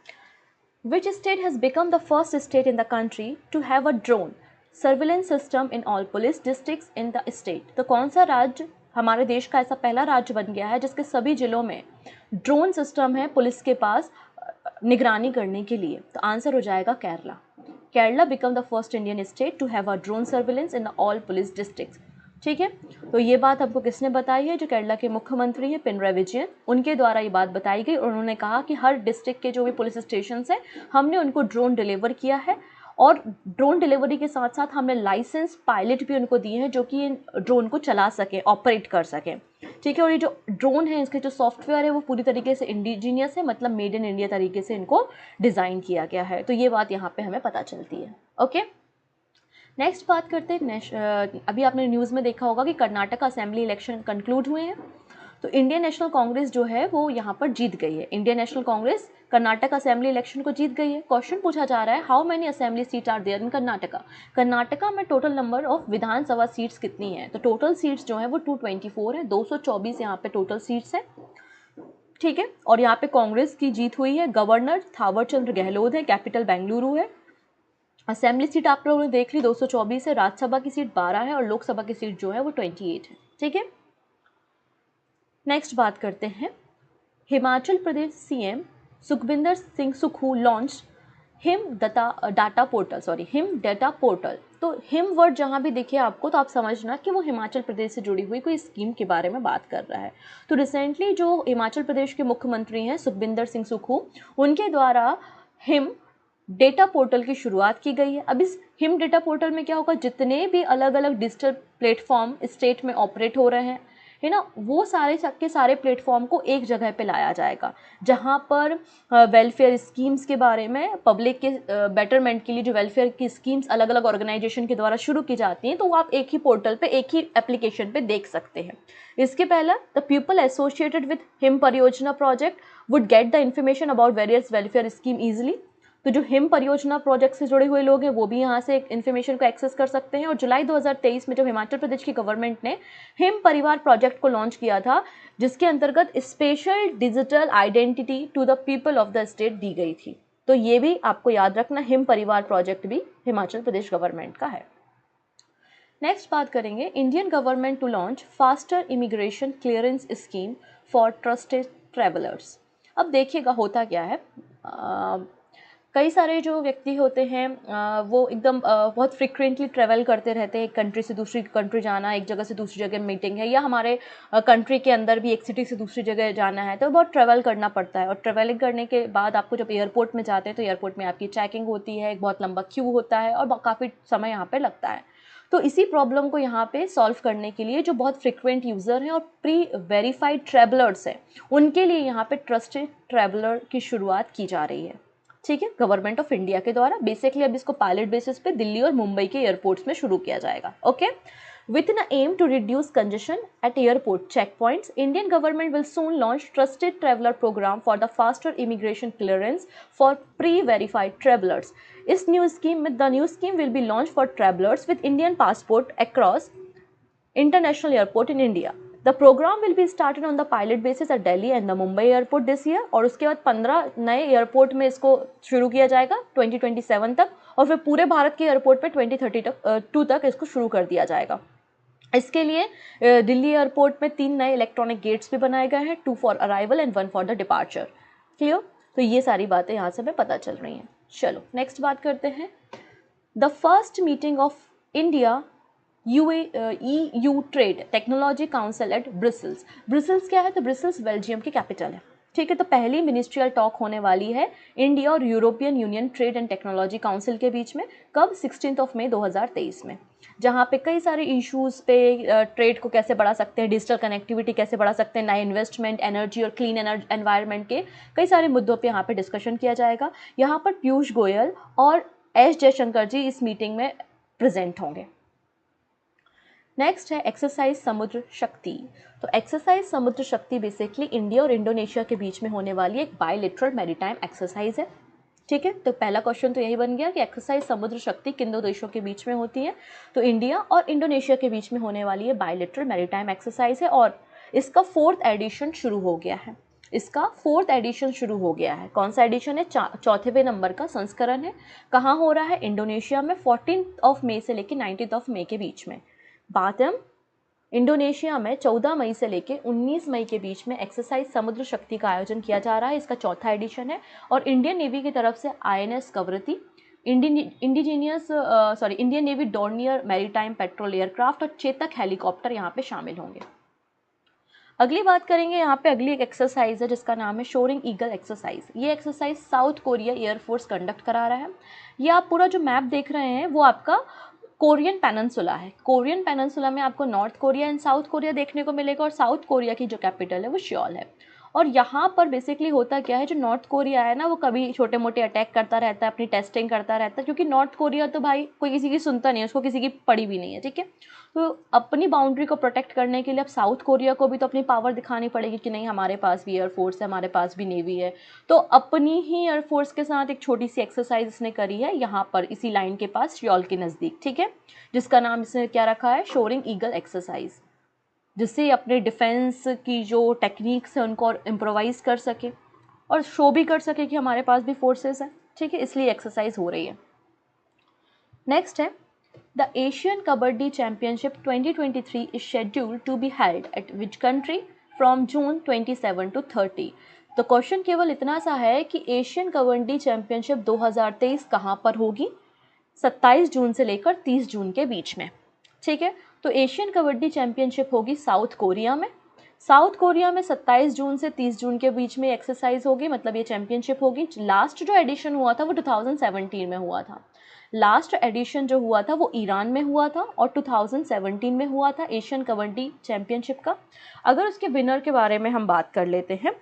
Which state has become the first state in the country to have a drone surveillance system in all police districts in the state? तो कौन सा राज्य हमारे देश का ऐसा पहला राज्य बन गया है जिसके सभी जिलों में ड्रोन सिस्टम है पुलिस के पास निगरानी करने के लिए? तो आंसर हो जाएगा Kerala become the first Indian state to have a drone surveillance in all police districts, ठीक है। तो ये बात हमको किसने बताई है, जो केरला के मुख्यमंत्री हैं पिनराई विजयन, उनके द्वारा ये बात बताई गई। और उन्होंने कहा कि हर डिस्ट्रिक्ट के जो भी पुलिस स्टेशन हैं हमने उनको ड्रोन डिलीवर किया है, और ड्रोन डिलीवरी के साथ साथ हमने लाइसेंस पायलट भी उनको दिए हैं जो कि ड्रोन को चला सके, ऑपरेट कर सके, ठीक है। और ये जो ड्रोन है इसके जो सॉफ्टवेयर है वो पूरी तरीके से इंडिजीनियस है, मतलब मेड इन इंडिया तरीके से इनको डिज़ाइन किया गया है। तो ये बात यहाँ पे हमें पता चलती है। ओके, नेक्स्ट बात करते हैं। अभी आपने न्यूज़ में देखा होगा कि कर्नाटक असेंबली इलेक्शन कंक्लूड हुए हैं, तो इंडियन नेशनल कांग्रेस जो है वो यहाँ पर जीत गई है। Indian National Congress Karnataka assembly election को जीत गई है। क्वेश्चन पूछा जा रहा है, how many assembly seat are there in Karnataka में टोटल नंबर ऑफ विधानसभा सीट्स कितनी है? तो टोटल सीट्स जो है वो 224 है, 224 यहाँ पे टोटल सीट्स है, ठीक है। और यहाँ पे कांग्रेस की जीत हुई है। गवर्नर थावरचंद गहलोत है, कैपिटल बेंगलुरु है। असेंबली सीट आप लोगों ने देख ली 224 है, राज्यसभा की सीट 12 है और लोकसभा की सीट जो है वो 28 है, ठीक है। नेक्स्ट बात करते हैं, Himachal Pradesh CM Sukhbinder Singh Sukhu launch Him data portal. तो हिम वर्ड जहाँ भी दिखे आपको तो आप समझना कि वो हिमाचल प्रदेश से जुड़ी हुई कोई स्कीम के बारे में बात कर रहा है। तो रिसेंटली जो हिमाचल प्रदेश के मुख्यमंत्री हैं सुखबिंदर सिंह सुक्खू, उनके द्वारा हिम डेटा पोर्टल की शुरुआत की गई है। अब इस हिम डेटा पोर्टल में क्या होगा, जितने भी अलग अलग डिजिटल प्लेटफॉर्म स्टेट में ऑपरेट हो रहे हैं, है ना, वो सारे के सारे प्लेटफॉर्म को एक जगह पे लाया जाएगा, जहाँ पर वेलफेयर स्कीम्स के बारे में, पब्लिक के बेटरमेंट के लिए जो वेलफेयर की स्कीम्स अलग अलग ऑर्गेनाइजेशन के द्वारा शुरू की जाती हैं, तो वो आप एक ही पोर्टल पे, एक ही एप्लीकेशन पे देख सकते हैं। इसके पहला, the people associated with him परियोजना project would get the information about various welfare scheme easily. तो जो हिम परियोजना प्रोजेक्ट से जुड़े हुए लोग हैं वो भी यहाँ से इन्फॉर्मेशन को एक्सेस कर सकते हैं। और जुलाई 2023 में जब हिमाचल प्रदेश की गवर्नमेंट ने हिम परिवार प्रोजेक्ट को लॉन्च किया था, जिसके अंतर्गत special digital identity to the people of the state दी गई थी। तो ये भी आपको याद रखना, हिम परिवार प्रोजेक्ट भी हिमाचल प्रदेश गवर्नमेंट का है। नेक्स्ट बात करेंगे, Indian government to launch faster immigration clearance scheme for trusted travellers. अब देखिएगा होता क्या है, कई सारे जो व्यक्ति होते हैं वो एकदम बहुत फ्रिक्वेंटली ट्रैवल करते रहते हैं, एक कंट्री से दूसरी कंट्री जाना, एक जगह से दूसरी जगह मीटिंग है, या हमारे कंट्री के अंदर भी एक सिटी से दूसरी जगह जाना है, तो बहुत ट्रैवल करना पड़ता है। और ट्रैवलिंग करने के बाद आपको जब एयरपोर्ट में जाते हैं तो एयरपोर्ट में आपकी चेकिंग होती है, एक बहुत लंबा क्यू होता है और काफ़ी समय यहाँ पर लगता है। तो इसी प्रॉब्लम को यहाँ पे सॉल्व करने के लिए जो बहुत फ्रिक्वेंट यूज़र हैं और प्री वेरीफाइड ट्रैवलर्स हैं, उनके लिए यहाँ पे ट्रस्टेड ट्रैवलर की शुरुआत की जा रही है। ठीक है, गवर्नमेंट ऑफ इंडिया के द्वारा। बेसिकली अब इसको पायलट बेसिस पे दिल्ली और मुंबई के एयरपोर्ट्स में शुरू किया जाएगा। Okay, with an aim to reduce congestion at airport checkpoints, Indian government will soon launch Trusted Traveller program for the faster immigration clearance for pre-verified travelers. This new scheme, the new scheme will be launched for travelers with Indian passport across international airport in India. The program will be started on the pilot basis at Delhi and the Mumbai airport this year, और उसके बाद 15 नए एयरपोर्ट में इसको शुरू किया जाएगा 2027 तक, और फिर पूरे भारत के एयरपोर्ट पे 2032 तक इसको शुरू कर दिया जाएगा। इसके लिए दिल्ली एयरपोर्ट में 3 नए इलेक्ट्रॉनिक गेट्स भी बनाए गए हैं, 2 for arrival and 1 for the departure. Clear? तो ये सारी बातें यहाँ से हमें पता चल रही हैं। चलो नेक्स्ट बात करते हैं, the first meeting of India EU trade technology council at Brussels. Brussels क्या है? तो ब्रसेल्स बेल्जियम की कैपिटल है। ठीक है, तो पहली मिनिस्ट्रियल टॉक होने वाली है इंडिया और European union trade and technology council के बीच में। कब? 16 मई 2023 में, जहाँ पे कई सारे इश्यूज़ पे ट्रेड को कैसे बढ़ा सकते हैं, डिजिटल कनेक्टिविटी कैसे बढ़ा सकते हैं, नए इन्वेस्टमेंट, एनर्जी और क्लीन एनवायरनमेंट के कई सारे मुद्दों पे यहाँ पे डिस्कशन किया जाएगा। यहाँ पर पीयूष गोयल और एस जयशंकर जी इस मीटिंग में प्रेजेंट होंगे। नेक्स्ट है एक्सरसाइज समुद्र शक्ति। तो एक्सरसाइज समुद्र शक्ति बेसिकली इंडिया और इंडोनेशिया के बीच में होने वाली एक बायलैटरल मैरीटाइम एक्सरसाइज है। ठीक है, तो पहला क्वेश्चन तो यही बन गया कि एक्सरसाइज समुद्र शक्ति किन दो देशों के बीच में होती है? तो इंडिया और इंडोनेशिया के बीच में होने वाली है बायलैटरल मैरीटाइम एक्सरसाइज है, और इसका 4th एडिशन शुरू हो गया है। इसका 4th एडिशन शुरू हो गया है। कौन सा एडिशन है? 4वें नंबर का संस्करण है। कहाँ हो रहा है? इंडोनेशिया में 14 मई से लेकर 19 मई के बीच में। बात है इंडोनेशिया में 14 मई से लेकर 19 मई के बीच में एक्सरसाइज समुद्र शक्ति का आयोजन किया जा रहा है। इसका 4था एडिशन है, और इंडियन नेवी की तरफ से INS Kavaratti, Indian navy Dornier maritime petrol aircraft और चेतक हेलीकॉप्टर यहाँ पे शामिल होंगे। अगली बात करेंगे, यहाँ पे अगली एक एक्सरसाइज है जिसका नाम है शोरिंग ईगल एक्सरसाइज। ये exercise south Korea air force conduct करा रहा है। ये आप पूरा जो मैप देख रहे हैं वो आपका कोरियन पेनिनसुला है। कोरियन पेनिनसुला में आपको north Korea and south Korea देखने को मिलेगा, और साउथ कोरिया की जो कैपिटल है वो सियोल है। और यहाँ पर बेसिकली होता क्या है, जो नॉर्थ कोरिया है ना, वो कभी छोटे मोटे अटैक करता रहता है, अपनी टेस्टिंग करता रहता है, क्योंकि नॉर्थ कोरिया तो भाई कोई किसी की सुनता नहीं है, उसको किसी की पड़ी भी नहीं है। ठीक है, तो अपनी बाउंड्री को प्रोटेक्ट करने के लिए अब साउथ कोरिया को भी तो अपनी पावर दिखानी पड़ेगी कि नहीं, हमारे पास भी एयरफोर्स है, हमारे पास भी नेवी है। तो अपनी ही एयरफोर्स के साथ एक छोटी सी एक्सरसाइज इसने करी है यहाँ पर इसी लाइन के पास सियोल के नज़दीक। ठीक है, जिसका नाम इसने क्या रखा है? शोरिंग ईगल एक्सरसाइज, जिससे अपने डिफेंस की जो टेक्निक्स है उनको और इम्प्रोवाइज कर सके और शो भी कर सके कि हमारे पास भी फोर्सेस हैं। ठीक है, इसलिए एक्सरसाइज हो रही है। नेक्स्ट है the Asian kabaddi championship 2023 is scheduled to be held at which country from June 27 to 30। तो क्वेश्चन केवल इतना सा है कि एशियन कबड्डी चैम्पियनशिप 2023 कहाँ पर होगी? 27 जून से लेकर 30 जून के बीच में। ठीक है, तो एशियन कबड्डी चैम्पियनशिप होगी साउथ कोरिया में। साउथ कोरिया में 27 जून से 30 जून के बीच में एक्सरसाइज होगी, मतलब ये चैम्पियनशिप होगी। लास्ट जो एडिशन हुआ था वो 2017 में हुआ था। लास्ट एडिशन जो हुआ था वो ईरान में हुआ था और 2017 में हुआ था एशियन कबड्डी चैम्पियनशिप का। अगर उसके विनर के बारे में हम बात कर लेते हैं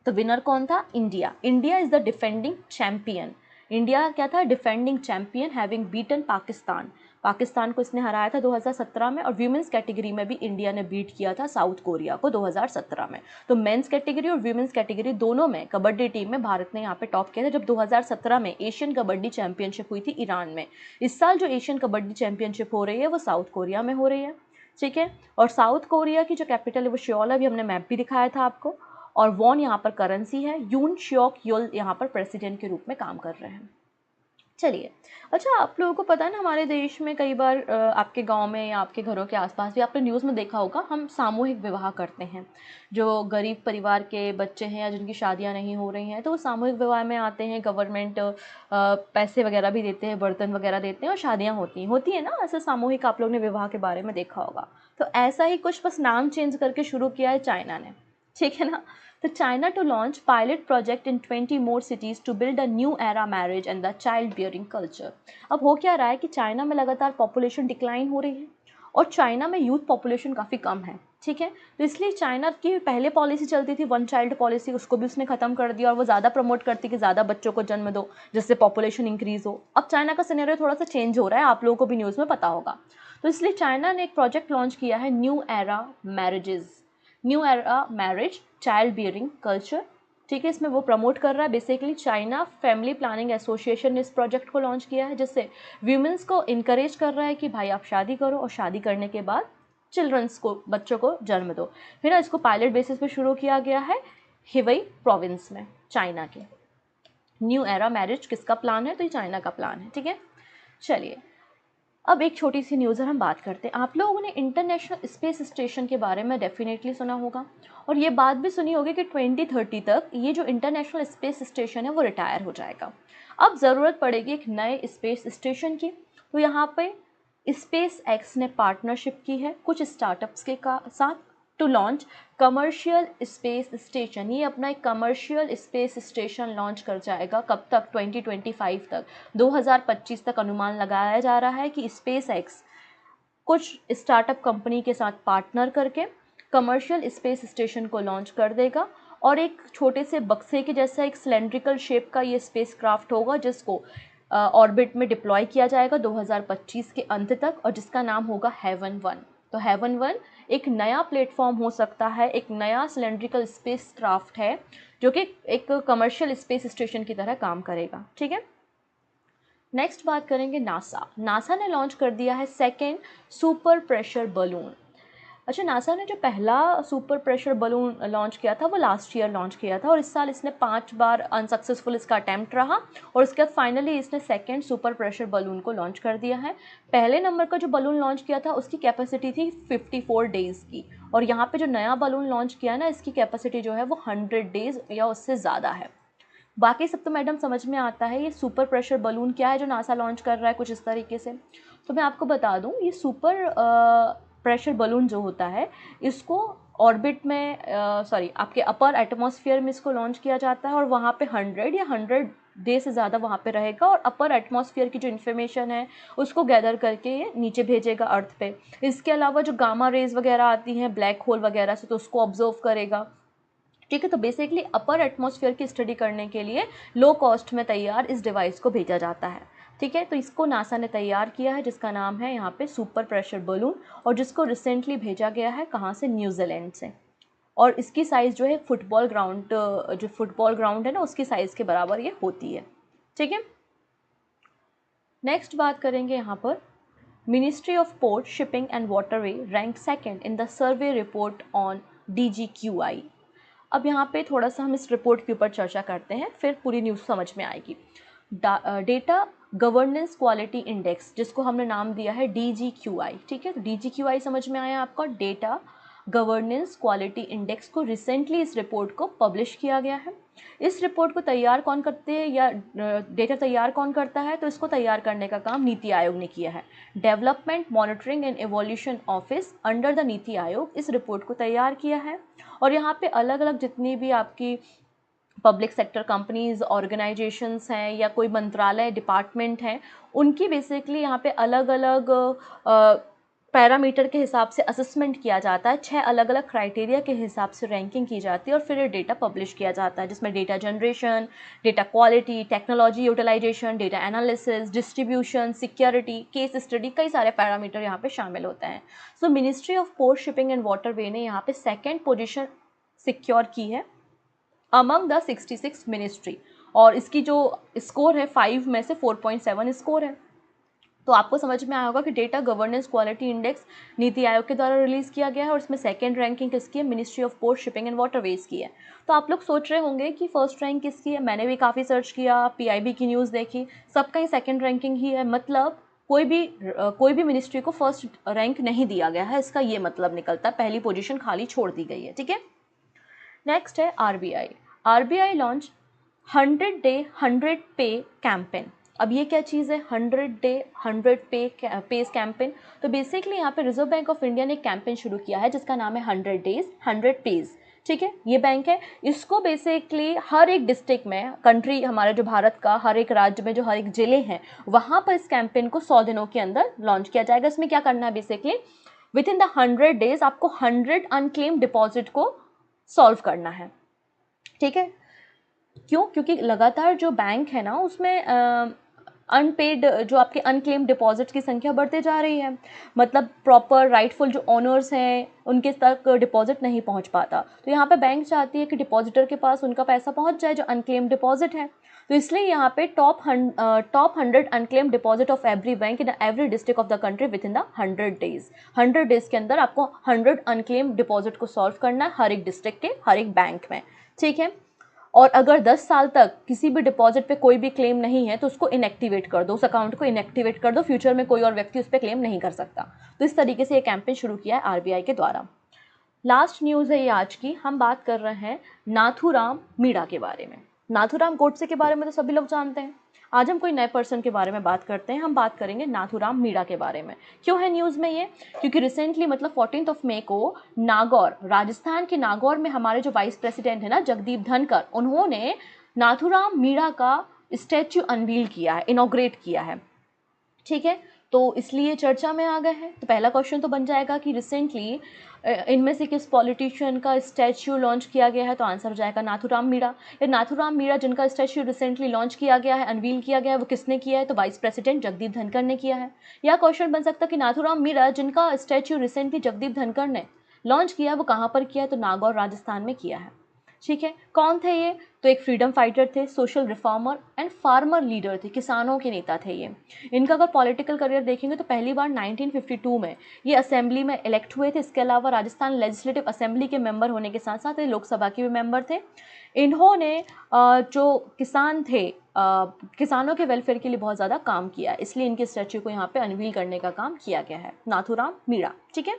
तो विनर कौन था? India. India is the defending champion. India क्या था? Defending champion having beaten Pakistan. Pakistan को इसने हराया था 2017 में, और वीमेंस कैटेगरी में भी इंडिया ने बीट किया था साउथ कोरिया को 2017 में। तो मेंस कैटेगरी और वीमेंस कैटेगरी दोनों में कबड्डी टीम में भारत ने यहाँ पे टॉप किया था, जब 2017 में एशियन कबड्डी चैंपियनशिप हुई थी ईरान में। इस साल जो एशियन कबड्डी चैंपियनशिप हो रही है वो साउथ कोरिया में हो रही है। ठीक है, और साउथ कोरिया की जो कैपिटल है वो सियोल है। अभी हमने मैप भी दिखाया था आपको, और वॉन यहाँ पर करेंसी है। यून श्योक योल यहाँ पर प्रेसिडेंट के रूप में काम कर रहे हैं। चलिए, अच्छा आप लोगों को पता है ना, हमारे देश में कई बार आपके गांव में या आपके घरों के आसपास भी आपने न्यूज़ में देखा होगा, हम सामूहिक विवाह करते हैं। जो गरीब परिवार के बच्चे हैं या जिनकी शादियां नहीं हो रही हैं तो वो सामूहिक विवाह में आते हैं। गवर्नमेंट पैसे वगैरह भी देते हैं, बर्तन वगैरह देते हैं, और शादियाँ होती हैं ना। ऐसे सामूहिक आप लोग ने विवाह के बारे में देखा होगा। तो ऐसा ही कुछ, बस नाम चेंज करके शुरू किया है चाइना ने। ठीक है ना। तो China to launch pilot project in 20 more cities to build a new era marriage and the child bearing culture. अब हो क्या रहा है कि चाइना में लगातार पॉपुलेशन डिक्लाइन हो रही है, और चाइना में यूथ पॉपुलेशन काफ़ी कम है। ठीक है। तो इसलिए चाइना की पहले पॉलिसी चलती थी वन चाइल्ड पॉलिसी, उसको भी उसने ख़त्म कर दिया और वो ज़्यादा प्रमोट करती कि ज़्यादा बच्चों को जन्म दो जिससे पॉपुलेशन इंक्रीज़ हो। अब चाइना का सिनेरियो थोड़ा सा चेंज हो रहा है, आप लोगों को भी न्यूज़ में पता होगा। तो इसलिए चाइना ने एक प्रोजेक्ट लॉन्च किया है, new era marriages, new era marriage child bearing culture. ठीक है, इसमें वो प्रमोट कर रहा है basically, China family planning association ने इस प्रोजेक्ट को लॉन्च किया है, जिससे वीमेंस को इनकरेज कर रहा है कि भाई आप शादी करो और शादी करने के बाद चिल्ड्रंस को, बच्चों को जन्म दो। फिर ना इसको पायलट बेसिस पे शुरू किया गया है हिवई प्रोविंस में चाइना के। न्यू एरा मैरिज किसका प्लान है? तो ये चाइना का प्लान है। ठीक है, चलिए अब एक छोटी सी न्यूज़ हम बात करते हैं। आप लोगों ने इंटरनेशनल स्पेस स्टेशन के बारे में डेफिनेटली सुना होगा और ये बात भी सुनी होगी कि 2030 तक ये जो इंटरनेशनल स्पेस स्टेशन है वो रिटायर हो जाएगा। अब ज़रूरत पड़ेगी एक नए स्पेस स्टेशन की। तो यहाँ पे स्पेस एक्स ने पार्टनरशिप की है कुछ स्टार्टअप्स के साथ to launch commercial space station. ये अपना एक कमर्शियल स्पेस स्टेशन लॉन्च कर जाएगा। कब तक? 2025 तक, 2025 तक अनुमान लगाया जा रहा है कि स्पेस एक्स कुछ स्टार्टअप कंपनी के साथ पार्टनर करके कमर्शियल स्पेस स्टेशन को लॉन्च कर देगा और एक छोटे से बक्से के जैसा एक सिलेंड्रिकल शेप का ये स्पेस क्राफ्ट होगा जिसको ऑर्बिट में डिप्लॉय किया जाएगा 2025 के अंत तक और जिसका नाम होगा हेवन 1। तो हेवन 1 एक नया प्लेटफॉर्म हो सकता है, एक नया सिलेंड्रिकल स्पेस क्राफ्ट है जो कि एक कमर्शियल स्पेस स्टेशन की तरह काम करेगा। ठीक है, नेक्स्ट बात करेंगे नासा ने लॉन्च कर दिया है सेकेंड सुपर प्रेशर बलून। अच्छा, नासा ने जो पहला सुपर प्रेशर बलून लॉन्च किया था वो लास्ट ईयर लॉन्च किया था और इस साल इसने 5 बार अनसक्सेसफुल इसका अटैम्प्ट रहा और उसके बाद फाइनली इसने सेकेंड सुपर प्रेशर बलून को लॉन्च कर दिया है। पहले नंबर का जो बलून लॉन्च किया था उसकी कैपेसिटी थी 54 डेज़ की और यहाँ पे जो नया बलून लॉन्च किया है ना, इसकी कैपेसिटी जो है वो 100 डेज़ या उससे ज़्यादा है। बाकी सब तो मैडम समझ में आता है। ये सुपर प्रेशर बलून क्या है जो नासा लॉन्च कर रहा है कुछ इस तरीके से। तो मैं आपको बता दूं, ये सुपर प्रेशर बलून जो होता है इसको ऑर्बिट में आपके अपर एटमॉस्फेयर में इसको लॉन्च किया जाता है और वहाँ पे 100 डे से ज़्यादा वहाँ पे रहेगा और अपर एटमॉस्फेयर की जो इन्फॉर्मेशन है उसको गैदर करके ये नीचे भेजेगा अर्थ पे। इसके अलावा जो गामा रेज वगैरह आती हैं ब्लैक होल वगैरह से, तो उसको ऑब्जर्व करेगा। ठीक है, तो बेसिकली अपर एटमॉस्फेयर की स्टडी करने के लिए लो कॉस्ट में तैयार इस डिवाइस को भेजा जाता है। ठीक है, तो इसको नासा ने तैयार किया है जिसका नाम है यहाँ पे सुपर प्रेशर बलून और जिसको रिसेंटली भेजा गया है कहाँ से? न्यूजीलैंड से। और इसकी साइज़ जो है फुटबॉल ग्राउंड है ना उसकी साइज़ के बराबर ये होती है। ठीक है, नेक्स्ट बात करेंगे यहाँ पर ministry of port shipping and waterway rank second in the survey report on DGQI। अब यहाँ पे थोड़ा सा हम इस रिपोर्ट के ऊपर चर्चा करते हैं, फिर पूरी न्यूज़ समझ में आएगी। डेटा गवर्नेंस क्वालिटी इंडेक्स जिसको हमने नाम दिया है DGQI। ठीक है, तो DGQI समझ में आया आपका, डेटा गवर्नेंस क्वालिटी इंडेक्स को रिसेंटली इस रिपोर्ट को पब्लिश किया गया है। इस रिपोर्ट को तैयार कौन करते हैं या डेटा तैयार कौन करता है? तो इसको तैयार करने का काम नीति आयोग ने किया है। Development monitoring and evolution office under the NITI Aayog इस रिपोर्ट को तैयार किया है और यहाँ पे अलग अलग जितनी भी आपकी पब्लिक सेक्टर कंपनीज ऑर्गेनाइजेशंस हैं या कोई मंत्रालय डिपार्टमेंट हैं उनकी बेसिकली यहाँ पे अलग अलग पैरामीटर के हिसाब से असेसमेंट किया जाता है। 6 अलग अलग क्राइटेरिया के हिसाब से रैंकिंग की जाती है और फिर ये डेटा पब्लिश किया जाता है जिसमें data generation, data quality, technology utilisation, data analysis, distribution, security, case study, कई सारे पैरामीटर यहाँ पे शामिल होते हैं। So ministry of port shipping and waterway ने यहाँ पे सेकेंड पोजिशन सिक्योर की है अमंग द 66 मिनिस्ट्री और इसकी जो स्कोर है 5 में से 4.7 स्कोर है। तो आपको समझ में आया होगा कि data governance quality index NITI Aayog के द्वारा रिलीज़ किया गया है और इसमें सेकंड रैंकिंग किसकी है? Ministry of port shipping and waterways की है। तो आप लोग सोच रहे होंगे कि फर्स्ट रैंक किसकी है? मैंने भी काफ़ी सर्च किया, PIB की न्यूज़ देखी, सबका ही सेकेंड रैंकिंग ही है। मतलब कोई भी मिनिस्ट्री को फर्स्ट रैंक नहीं दिया गया है, इसका ये मतलब निकलता है, पहली पोजीशन खाली छोड़ दी गई है। ठीक है, नेक्स्ट है RBI लॉन्च 100 डे 100 पे कैंपेन। अब ये क्या चीज़ है? 100 डे 100 पेज कैंपेन। तो बेसिकली यहाँ पे रिजर्व बैंक ऑफ इंडिया ने एक कैंपेन शुरू किया है जिसका नाम है 100 डेज 100 पेज। ठीक है, ये बैंक है, इसको बेसिकली हर एक डिस्ट्रिक्ट में, कंट्री हमारे जो भारत का हर एक राज्य में जो हर एक ज़िले हैं वहाँ पर इस कैंपेन को 100 दिनों के अंदर लॉन्च किया जाएगा। इसमें क्या करना है? Basically with in the 100 days आपको 100 अनक्लेम डिपॉजिट को सॉल्व करना है, ठीक है। क्यों? क्योंकि लगातार जो बैंक है ना उसमें अनपेड जो आपके अनक्लेम डिपॉजिट्स की संख्या बढ़ते जा रही है, मतलब प्रॉपर राइटफुल जो ओनर्स हैं उनके तक डिपॉजिट नहीं पहुंच पाता। तो यहाँ पे बैंक चाहती है कि डिपॉजिटर के पास उनका पैसा पहुंच जाए जो अनक्लेम डिपॉजिट है। तो इसलिए यहाँ पे top 100 unclaim deposit of every bank in every district of the country with in the 100 days. 100 days के अंदर आपको 100 अनक्लेम डिपॉजिट को सॉल्व करना है हर एक डिस्ट्रिक्ट के हर एक बैंक में, ठीक है। और अगर 10 साल तक किसी भी डिपॉजिट पे कोई भी क्लेम नहीं है तो उसको इनएक्टिवेट कर दो, उस अकाउंट को इनएक्टिवेट कर दो, फ्यूचर में कोई और व्यक्ति उस पर क्लेम नहीं कर सकता। तो इस तरीके से ये कैंपेन शुरू किया है आरबीआई के द्वारा। लास्ट न्यूज़ है ये आज की, हम बात कर रहे हैं नाथूराम मीणा के बारे में। नाथूराम गोडसे के बारे में तो सभी लोग जानते हैं, आज हम कोई नए पर्सन के बारे में बात करते हैं। हम बात करेंगे नाथूराम मीणा के बारे में। क्यों है न्यूज़ में ये? क्योंकि रिसेंटली मतलब 14 मई को नागौर, राजस्थान के नागौर में हमारे जो वाइस प्रेसिडेंट है ना जगदीप धनखड़, उन्होंने नाथूराम मीणा का स्टैच्यू अनवील किया है, इनॉग्रेट किया है, ठीक है। तो इसलिए चर्चा में आ गए हैं। तो पहला क्वेश्चन तो बन जाएगा कि रिसेंटली इनमें से किस पॉलिटिशियन का स्टैच्यू लॉन्च किया गया है? तो आंसर हो जाएगा नाथूराम मीणा। या नाथूराम मीणा जिनका स्टैच्यू रिसेंटली लॉन्च किया गया है, अनवील किया गया है, वो किसने किया है? तो वाइस प्रेसिडेंट जगदीप धनखड़ ने किया है। या क्वेश्चन बन सकता है कि नाथूराम मीणा जिनका स्टैच्यू रिसेंटली जगदीप धनखड़ ने लॉन्च किया है वो कहाँ पर किया है? तो नागौर राजस्थान में किया है, ठीक है। कौन थे ये? तो एक फ्रीडम फाइटर थे, social reformer and farmer leader थे, किसानों के नेता थे ये। इनका अगर पॉलिटिकल करियर देखेंगे तो पहली बार 1952 में ये असेंबली में इलेक्ट हुए थे। इसके अलावा राजस्थान लेजिस्लेटिव असेंबली के मेंबर होने के साथ साथ ये लोकसभा के भी मेंबर थे। इन्होंने जो किसान थे किसानों के वेलफेयर के लिए बहुत ज़्यादा काम किया, इसलिए इनके स्टैच्यू को यहाँ पे अनवील करने का काम किया गया है, नाथूराम मीणा, ठीक है।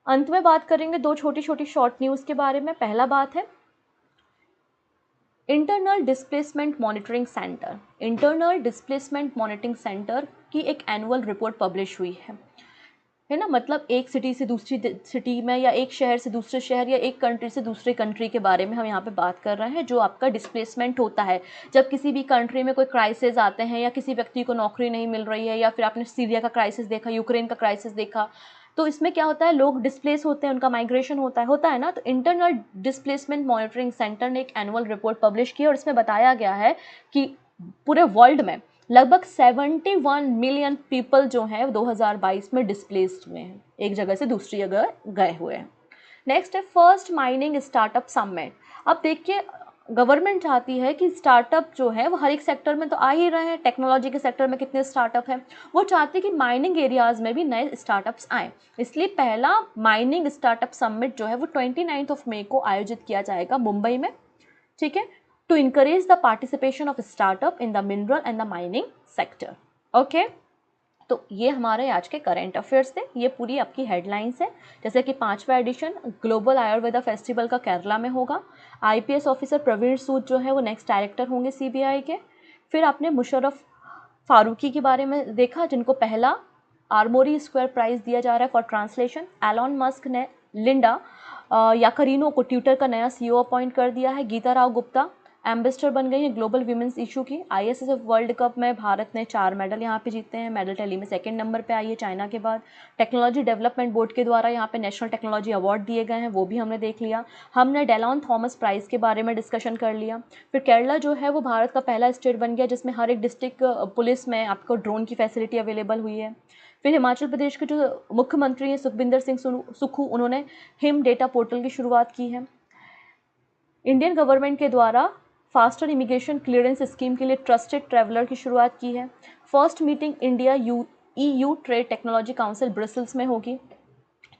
अंत में बात करेंगे दो छोटी छोटी शॉर्ट न्यूज़ के बारे में। पहला बात है internal displacement monitoring centre. Internal displacement monitoring centre की एक एनुअल रिपोर्ट पब्लिश हुई है ना। मतलब एक सिटी से दूसरी सिटी में या एक शहर से दूसरे शहर या एक कंट्री से दूसरे कंट्री के बारे में हम यहाँ पे बात कर रहे हैं। जो आपका डिस्प्लेसमेंट होता है जब किसी भी कंट्री में कोई क्राइसिस आते हैं या किसी व्यक्ति को नौकरी नहीं मिल रही है, या फिर आपने सीरिया का क्राइसिस देखा, यूक्रेन का क्राइसिस देखा, तो इसमें क्या होता है, लोग डिस्प्लेस होते हैं, उनका माइग्रेशन होता है ना। तो इंटरनल डिस्प्लेसमेंट मॉनिटरिंग सेंटर ने एक एनुअल रिपोर्ट पब्लिश की और इसमें बताया गया है कि पूरे वर्ल्ड में लगभग 71 मिलियन पीपल जो हैं 2022 में डिस्प्लेस्ड हुए हैं, एक जगह से दूसरी जगह गए हुए हैं। नेक्स्ट है फर्स्ट माइनिंग स्टार्टअप समिट। अब देखिए गवर्नमेंट चाहती है कि स्टार्टअप जो है वो हर एक सेक्टर में तो आ ही रहे हैं, टेक्नोलॉजी के सेक्टर में कितने स्टार्टअप हैं, वो चाहती है कि माइनिंग एरियाज़ में भी नए स्टार्टअप्स आएँ। इसलिए पहला माइनिंग स्टार्टअप समिट जो है वो 29 मई को आयोजित किया जाएगा मुंबई में, ठीक है, to encourage the participation of startup in the mineral and the mining sector. Okay, तो ये हमारे आज के करंट अफेयर्स थे। ये पूरी आपकी हेडलाइंस है। जैसे कि 5वां एडिशन ग्लोबल आयुर्वेदा फेस्टिवल का केरला में होगा। आईपीएस ऑफिसर प्रवीण सूद जो है वो नेक्स्ट डायरेक्टर होंगे सीबीआई के। फिर आपने मुशर्रफ फारूकी के बारे में देखा जिनको पहला आर्मोरी स्क्वायर प्राइज़ दिया जा रहा है फॉर ट्रांसलेशन। एलॉन मस्क ने लिंडा याकरिनो को ट्विटर का नया सीईओ अपॉइंट कर दिया है। गीता राव गुप्ता एम्बेसडर बन गई हैं ग्लोबल वीमेंस इशू की। आईएसएसएफ वर्ल्ड कप में भारत ने 4 मेडल यहाँ पे जीते हैं। मेडल टैली में 2nd नंबर पे आई है चाइना के बाद। टेक्नोलॉजी डेवलपमेंट बोर्ड के द्वारा यहाँ पे नेशनल टेक्नोलॉजी अवार्ड दिए गए हैं, वो भी हमने देख लिया। हमने डेलॉन थॉमस प्राइज़ के बारे में डिस्कशन कर लिया। फिर केरला जो है वो भारत का पहला स्टेट बन गया जिसमें हर एक डिस्ट्रिक्ट पुलिस में आपको ड्रोन की फैसिलिटी अवेलेबल हुई है। फिर हिमाचल प्रदेश के जो मुख्यमंत्री हैं सुखबिंदर सिंह सुक्खू, उन्होंने हिम डेटा पोर्टल की शुरुआत की है। इंडियन गवर्नमेंट के द्वारा फास्टर इमिग्रेशन क्लियरेंस स्कीम के लिए ट्रस्टेड ट्रैवलर की शुरुआत की है। First meeting India EU trade technology council Brussels में होगी।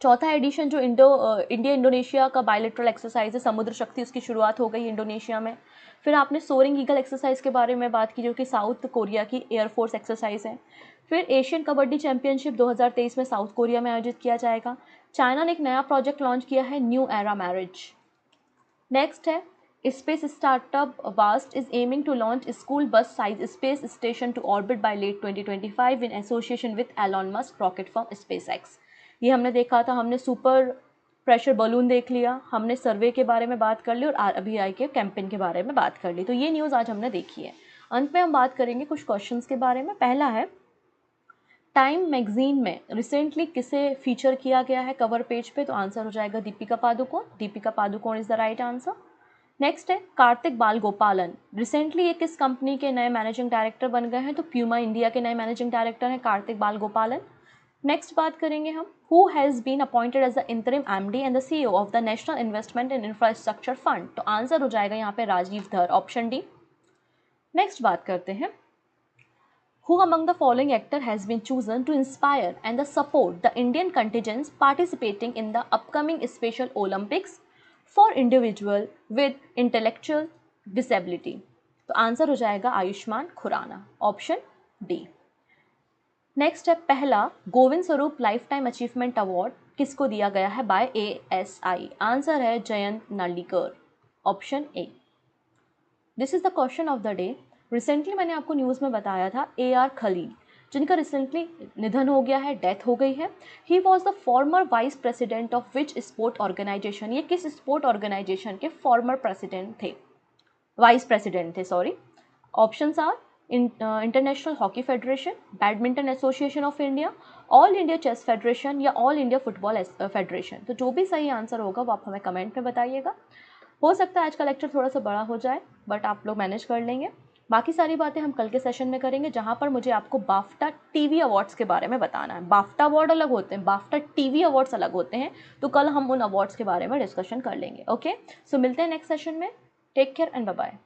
4था एडिशन जो इंडिया इंडोनेशिया का बायलैटरल एक्सरसाइज है समुद्र शक्ति, उसकी शुरुआत हो गई इंडोनेशिया में। फिर आपने सोरिंग ईगल एक्सरसाइज के बारे में बात की जो कि साउथ कोरिया की एयरफोर्स एक्सरसाइज है। फिर एशियन कबड्डी चैंपियनशिप 2023 में साउथ कोरिया में आयोजित किया जाएगा। चाइना ने एक नया प्रोजेक्ट लॉन्च किया है न्यू एरा मैरिज। नेक्स्ट है space startup Vast is aiming to launch school bus size space station to orbit by late 2025 in association with Elon Musk rocket form SpaceX. ये हमने देखा था, हमने सुपर प्रेशर बलून देख लिया, हमने सर्वे के बारे में बात कर ली और आरबीआई के कैंपेन के बारे में बात कर ली। तो ये न्यूज़ आज हमने देखी है। अंत में हम बात करेंगे कुछ क्वेश्चंस के बारे में। पहला है टाइम मैगजीन में रिसेंटली किसे फीचर किया गया है कवर पेज पे? तो आंसर हो जाएगा Deepika Padukone. Deepika Padukone is the right answer. Next है कार्तिक बालगोपालन। रिसेंटली ये किस कंपनी के नए मैनेजिंग डायरेक्टर बन गए हैं? तो प्यूमा इंडिया के नए मैनेजिंग डायरेक्टर हैं कार्तिक बालगोपालन। नेक्स्ट बात करेंगे हम, who has been appointed as the interim MD and the CEO of the national investment in infrastructure fund? तो आंसर हो जाएगा यहाँ पे राजीव धर, ऑप्शन डी। नेक्स्ट बात करते हैं, who among the following actor has been chosen to inspire and support the Indian contingents participating in the upcoming Special Olympics for individual with intellectual disability? तो आंसर हो जाएगा Ayushmann Khurrana, option D. Next है, पहला Govind Swarup life time achievement award किसको दिया गया है बाय ASI? आंसर है Jayant Narlikar, option A. This is the question of the day. Recently मैंने आपको न्यूज़ में बताया था AR खलील, जिनका रिसेंटली निधन हो गया है, डेथ हो गई है। He was the former vice president of which sport organisation? ये किस स्पोर्ट ऑर्गेनाइजेशन के फॉर्मर प्रेसिडेंट थे, वाइस प्रेसिडेंट थे, sorry. Options are international hockey federation, badminton association of India, all India chess federation या ऑल इंडिया फुटबॉल फेडरेशन। तो जो भी सही आंसर होगा वो आप हमें कमेंट में बताइएगा। हो सकता है आज का लेक्चर थोड़ा सा बड़ा हो जाए, बट आप लोग मैनेज कर लेंगे। बाकी सारी बातें हम कल के सेशन में करेंगे, जहाँ पर मुझे आपको बाफ्टा टीवी अवार्ड्स के बारे में बताना है। बाफ्टा अवार्ड अलग होते हैं, बाफ्टा टीवी अवार्ड्स अलग होते हैं, तो कल हम उन अवार्ड्स के बारे में डिस्कशन कर लेंगे। ओके, सो मिलते हैं नेक्स्ट सेशन में। Take care and bye bye.